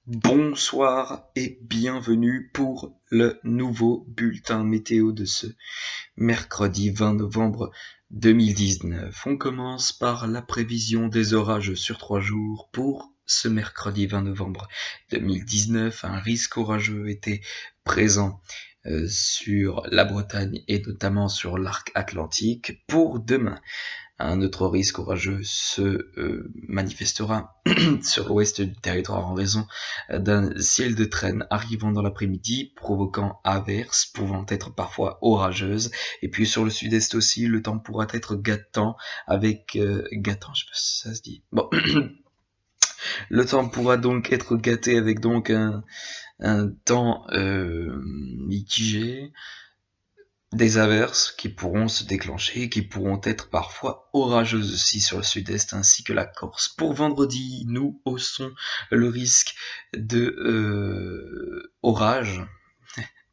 Bonsoir et bienvenue pour le nouveau bulletin météo de ce mercredi 20 novembre 2019. On commence par la prévision des orages sur 3 jours pour ce mercredi 20 novembre 2019. Un risque orageux était présent sur la Bretagne et notamment sur l'arc atlantique pour demain. Un autre risque orageux se manifestera sur l'ouest du territoire en raison d'un ciel de traîne arrivant dans l'après-midi, provoquant averses pouvant être parfois orageuses. Et puis sur le sud-est aussi, le temps pourra être gâtant avec gâtant, je sais pas si ça se dit. Bon, le temps pourra donc être gâté avec donc un temps mitigé, des averses qui pourront se déclencher, qui pourront être parfois orageuses aussi sur le sud-est ainsi que la Corse. Pour vendredi, nous haussons le risque de orage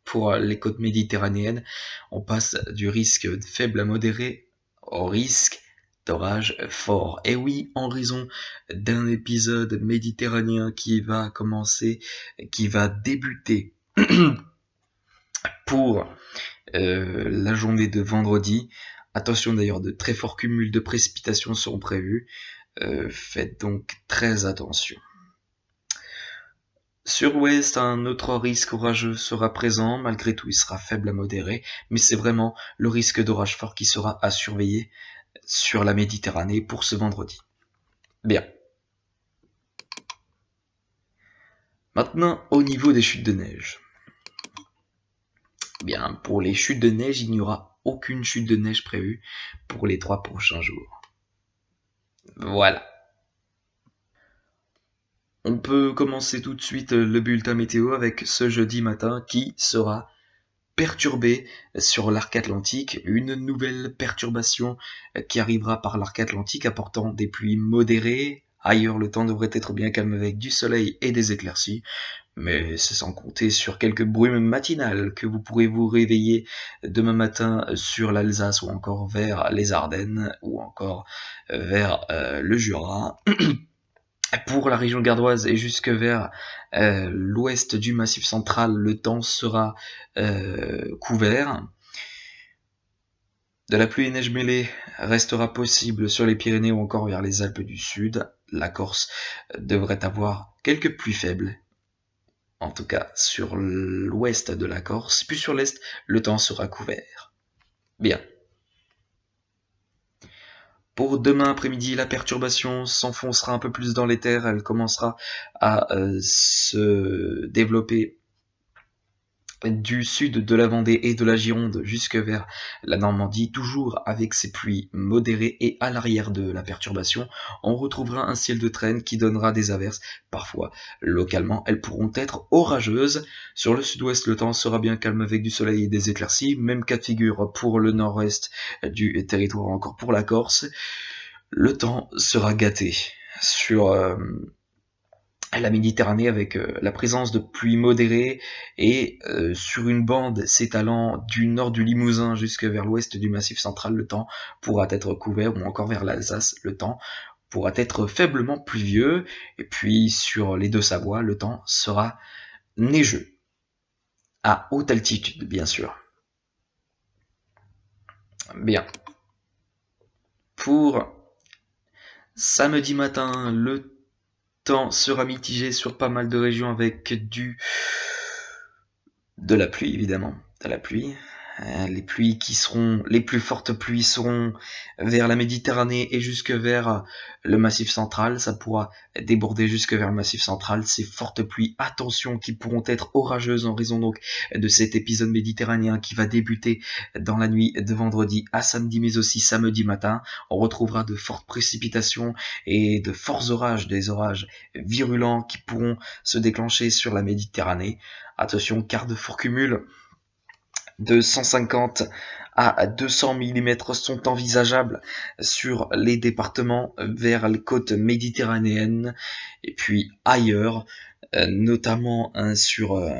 pour les côtes méditerranéennes. On passe du risque faible à modéré au risque d'orage fort. Et oui, en raison d'un épisode méditerranéen qui va commencer, qui va débuter pour la journée de vendredi. Attention d'ailleurs, de très forts cumuls de précipitations seront prévus. Faites donc très attention. Sur l'ouest, un autre risque orageux sera présent. Malgré tout, il sera faible à modéré. Mais c'est vraiment le risque d'orage fort qui sera à surveiller sur la Méditerranée pour ce vendredi. Bien. Maintenant, au niveau des chutes de neige. Bien, pour les chutes de neige, il n'y aura aucune chute de neige prévue pour les 3 prochains jours. Voilà. On peut commencer tout de suite le bulletin météo avec ce jeudi matin qui sera perturbé sur l'arc atlantique. Une nouvelle perturbation qui arrivera par l'arc atlantique apportant des pluies modérées. Ailleurs, le temps devrait être bien calme avec du soleil et des éclaircies. Mais c'est sans compter sur quelques brumes matinales que vous pourrez vous réveiller demain matin sur l'Alsace ou encore vers les Ardennes ou encore vers le Jura. Pour la région gardoise et jusque vers l'ouest du Massif central, le temps sera couvert. De la pluie et neige mêlée restera possible sur les Pyrénées ou encore vers les Alpes du Sud. La Corse devrait avoir quelques pluies faibles, en tout cas sur l'ouest de la Corse. Puis sur l'est, le temps sera couvert. Bien. Pour demain après-midi, la perturbation s'enfoncera un peu plus dans les terres, elle commencera à se développer du sud de la Vendée et de la Gironde jusque vers la Normandie, toujours avec ses pluies modérées, et à l'arrière de la perturbation, on retrouvera un ciel de traîne qui donnera des averses. Parfois, localement, elles pourront être orageuses. Sur le sud-ouest, le temps sera bien calme avec du soleil et des éclaircies. Même cas de figure pour le nord-est du territoire, encore pour la Corse. Le temps sera gâté sur la Méditerranée avec la présence de pluies modérées et sur une bande s'étalant du nord du Limousin jusque vers l'ouest du Massif central, le temps pourra être couvert, ou encore vers l'Alsace, le temps pourra être faiblement pluvieux. Et puis sur les Deux-Savoies, le temps sera neigeux, à haute altitude bien sûr. Bien. Pour samedi matin, le temps sera mitigé sur pas mal de régions avec de la pluie, évidemment, de la pluie. Les pluies qui seront, les plus fortes pluies seront vers la Méditerranée et jusque vers le Massif central. Ça pourra déborder jusque vers le Massif central. Ces fortes pluies, attention, qui pourront être orageuses en raison donc de cet épisode méditerranéen qui va débuter dans la nuit de vendredi à samedi, mais aussi samedi matin. On retrouvera de fortes précipitations et de forts orages, des orages virulents qui pourront se déclencher sur la Méditerranée. Attention, quart de fort cumul de 150 à 200 mm sont envisageables sur les départements vers les côtes méditerranéennes et puis ailleurs, notamment sur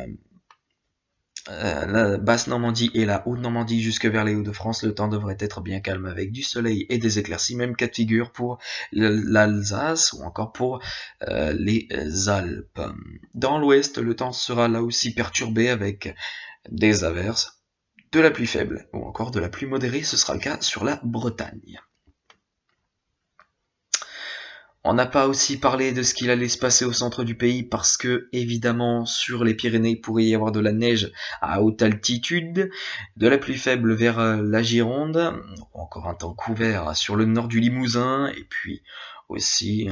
la basse Normandie et la haute Normandie jusque vers les Hauts-de-France, le temps devrait être bien calme avec du soleil et des éclaircies, même cas de figure pour l'Alsace ou encore pour les Alpes. Dans l'ouest, le temps sera là aussi perturbé avec des averses, de la pluie faible ou encore de la pluie modérée, ce sera le cas sur la Bretagne. On n'a pas aussi parlé de ce qu'il allait se passer au centre du pays parce que, évidemment, sur les Pyrénées, il pourrait y avoir de la neige à haute altitude, de la pluie faible vers la Gironde, encore un temps couvert sur le nord du Limousin, et puis aussi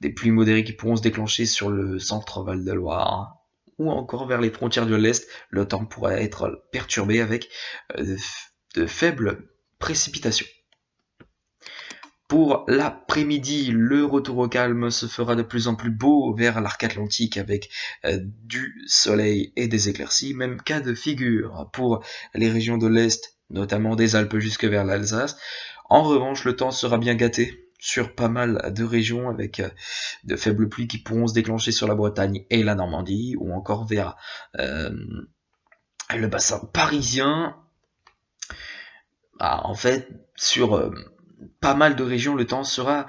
des pluies modérées qui pourront se déclencher sur le centre Val-de-Loire, ou encore vers les frontières de l'Est, le temps pourrait être perturbé avec de faibles précipitations. Pour l'après-midi, le retour au calme se fera de plus en plus beau vers l'arc atlantique avec du soleil et des éclaircies, même cas de figure pour les régions de l'Est, notamment des Alpes jusque vers l'Alsace. En revanche, le temps sera bien gâté sur pas mal de régions avec de faibles pluies qui pourront se déclencher sur la Bretagne et la Normandie, ou encore vers le bassin parisien. En fait, sur pas mal de régions, le temps sera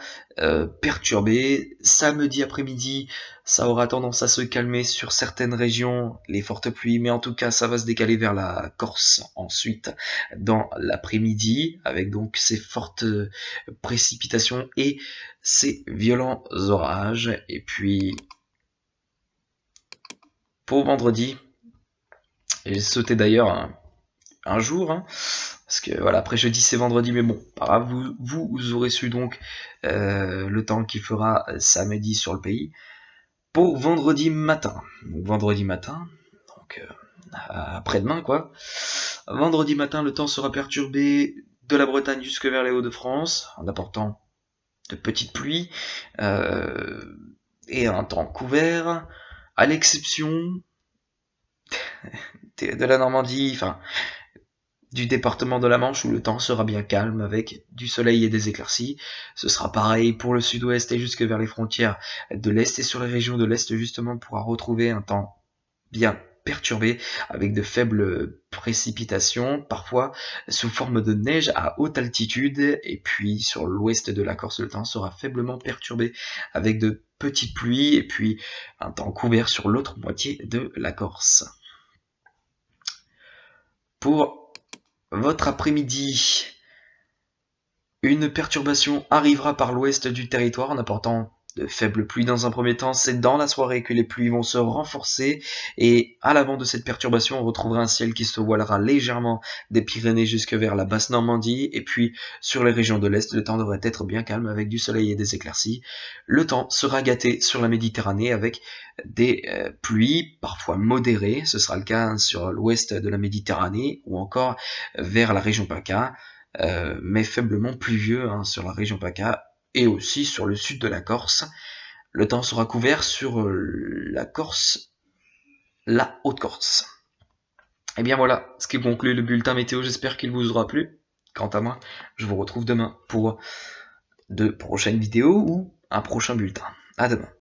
perturbé. Samedi après-midi, ça aura tendance à se calmer sur certaines régions, les fortes pluies, mais en tout cas, ça va se décaler vers la Corse ensuite dans l'après-midi, avec donc ces fortes précipitations et ces violents orages. Et puis, pour vendredi, j'ai sauté d'ailleurs un jour, hein, parce que voilà, après jeudi c'est vendredi, mais bon, pas grave, vous aurez su donc le temps qu'il fera samedi sur le pays. Pour vendredi matin, donc après-demain quoi. Vendredi matin, le temps sera perturbé de la Bretagne jusque vers les Hauts-de-France, en apportant de petites pluies et un temps couvert, à l'exception de la Normandie, enfin du département de la Manche où le temps sera bien calme avec du soleil et des éclaircies. Ce sera pareil pour le sud-ouest et jusque vers les frontières de l'est, et sur les régions de l'est justement on pourra retrouver un temps bien perturbé avec de faibles précipitations, parfois sous forme de neige à haute altitude, et puis sur l'ouest de la Corse le temps sera faiblement perturbé avec de petites pluies et puis un temps couvert sur l'autre moitié de la Corse. Pour votre après-midi, une perturbation arrivera par l'ouest du territoire en apportant de faibles pluies dans un premier temps. C'est dans la soirée que les pluies vont se renforcer, et à l'avant de cette perturbation, on retrouvera un ciel qui se voilera légèrement des Pyrénées jusque vers la basse Normandie, et puis sur les régions de l'Est, le temps devrait être bien calme avec du soleil et des éclaircies. Le temps sera gâté sur la Méditerranée avec des pluies parfois modérées, ce sera le cas sur l'ouest de la Méditerranée ou encore vers la région PACA, mais faiblement pluvieux sur la région PACA et aussi sur le sud de la Corse. Le temps sera couvert sur la Corse, la Haute-Corse. Et bien voilà, ce qui conclut le bulletin météo, j'espère qu'il vous aura plu. Quant à moi, je vous retrouve demain pour de prochaines vidéos ou un prochain bulletin. À demain.